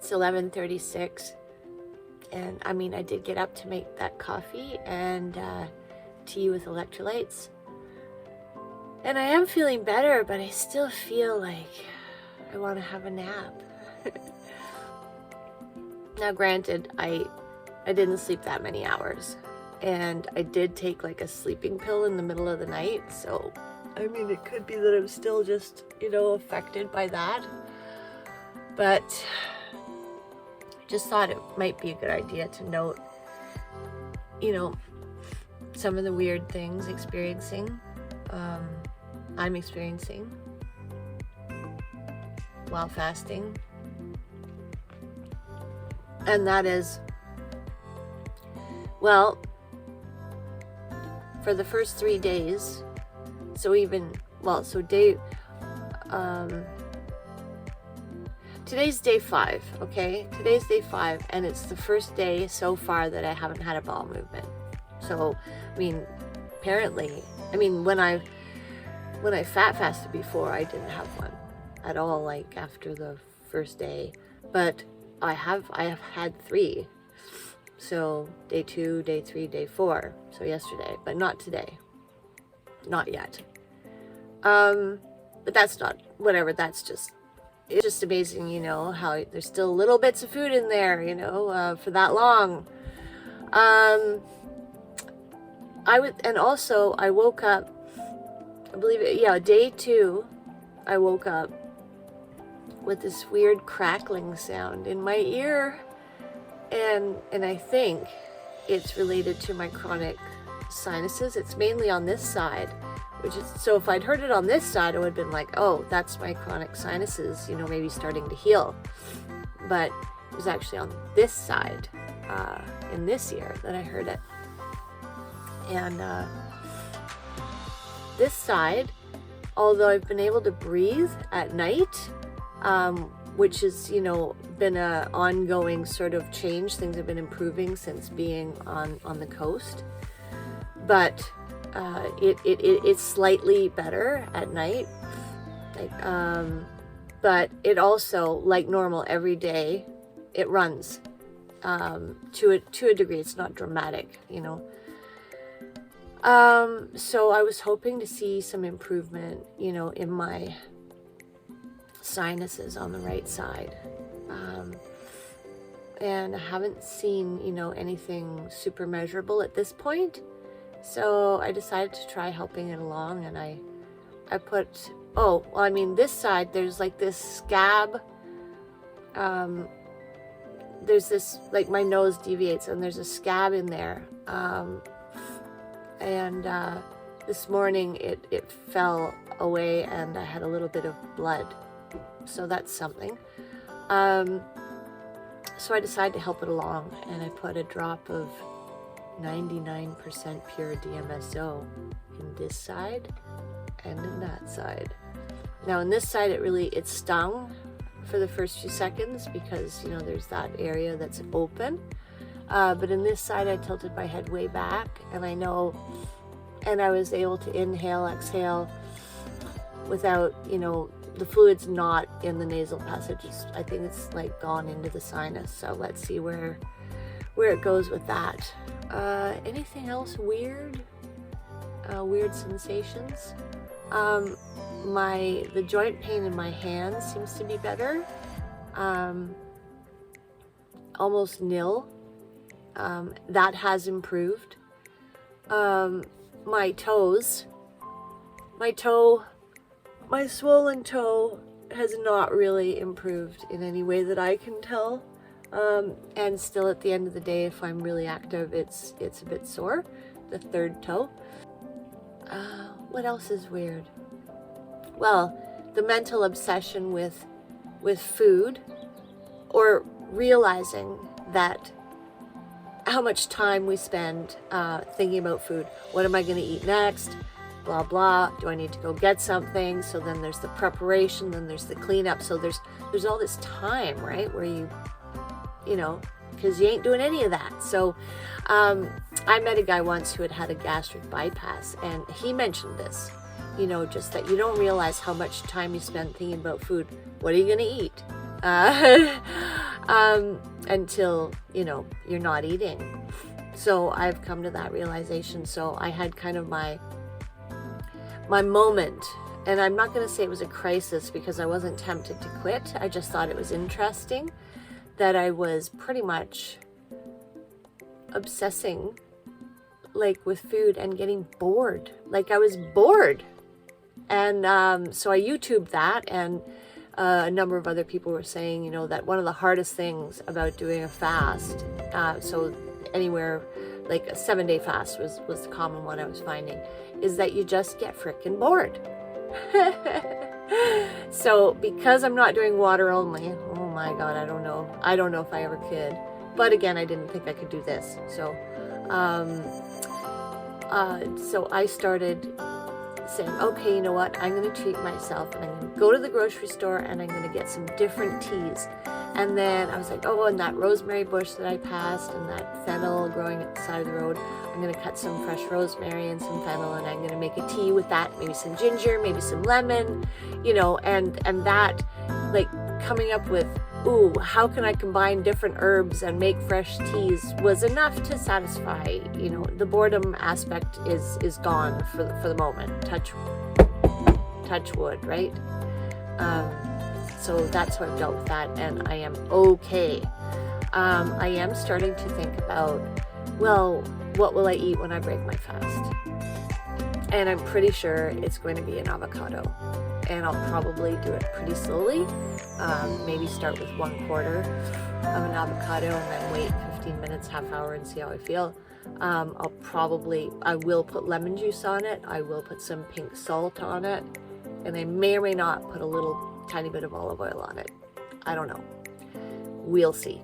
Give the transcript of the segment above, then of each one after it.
It's 11:36, and I mean, I did get up to make that coffee and tea with electrolytes, and I am feeling better, but I still feel like I want to have a nap. Now granted, I didn't sleep that many hours, and I did take like a sleeping pill in the middle of the night, so I mean, it could be that I'm still just, affected by that, but just thought it might be a good idea to note, some of the weird things I'm experiencing while fasting. And that is, well, for the first 3 days, today's day 5, okay? Today's day 5, and it's the first day so far that I haven't had a bowel movement. So, I mean, apparently, when I fat fasted before, I didn't have one at all, like after the first day, but I have had 3. So day 2, day 3, day 4, so yesterday, but not today, not yet. But that's not, whatever, it's just amazing, how there's still little bits of food in there, for that long. I woke up, I believe it, day 2, I woke up with this weird crackling sound in my ear, and I think it's related to my chronic sinuses. It's mainly on this side, so if I'd heard it on this side, I would have been like, oh, that's my chronic sinuses, maybe starting to heal. But it was actually on this side, in this ear, that I heard it. And this side, although I've been able to breathe at night, which has, been an ongoing sort of change. Things have been improving since being on the coast, but it's slightly better at night. But it also, like normal, every day, it runs to a degree. It's not dramatic, So I was hoping to see some improvement, in my sinuses on the right side. And I haven't seen, anything super measurable at this point. So I decided to try helping it along, and I put, this side, there's like this scab. There's this, like, my nose deviates and there's a scab in there. This morning it fell away and I had a little bit of blood. So that's something. So I decided to help it along, and I put a drop of 99% pure DMSO in this side and in that side. Now in this side, it stung for the first few seconds because, there's that area that's open. But in this side, I tilted my head way back, and I was able to inhale, exhale without, the fluid's not in the nasal passages. I think it's like gone into the sinus. So let's see where it goes with that. Anything else weird? Weird sensations? The joint pain in my hands seems to be better. Almost nil. That has improved. My toes, my swollen toe has not really improved in any way that I can tell. And still at the end of the day, if I'm really active, it's a bit sore, the third toe. What else is weird? Well, the mental obsession with food, or realizing that how much time we spend thinking about food. What am I going to eat next? Blah, blah. Do I need to go get something? So then there's the preparation, then there's the cleanup. So there's all this time, right? Where you because you ain't doing any of that. So I met a guy once who had a gastric bypass, and he mentioned this, just that you don't realize how much time you spend thinking about food. What are you going to eat? until, you know, you're not eating. So I've come to that realization. So I had kind of my moment, and I'm not going to say it was a crisis because I wasn't tempted to quit. I just thought it was interesting that I was pretty much obsessing like with food and getting bored. Like I was bored. And so I YouTubed that, and a number of other people were saying, you know, that one of the hardest things about doing a fast, so anywhere like a 7-day fast was the common one I was finding, is that you just get frickin' bored. So because I'm not doing water only, oh my God, I don't know if I ever could. But again, I didn't think I could do this. So so I started saying, okay, you know what, I'm going to treat myself, and I'm going to go to the grocery store and I'm going to get some different teas. And then I was like, oh, and that rosemary bush that I passed and that fennel growing at the side of the road, I'm going to cut some fresh rosemary and some fennel, and I'm going to make a tea with that, maybe some ginger, maybe some lemon, you know, and that, like, coming up with, ooh, how can I combine different herbs and make fresh teas, was enough to satisfy, you know, the boredom aspect is gone for the moment. Touch wood, right? So that's how I've dealt with that, and I am okay. I am starting to think about, well, what will I eat when I break my fast? And I'm pretty sure it's going to be an avocado. And I'll probably do it pretty slowly. Maybe start with 1/4 of an avocado and then wait 15 minutes, half hour, and see how I feel. I will put lemon juice on it. I will put some pink salt on it. And I may or may not put a little tiny bit of olive oil on it. I don't know. We'll see.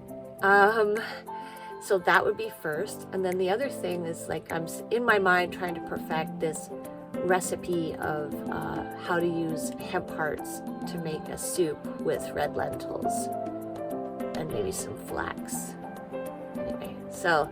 So that would be first. And then the other thing is, like, I'm in my mind trying to perfect this recipe of how to use hemp hearts to make a soup with red lentils and maybe some flax. Anyway, so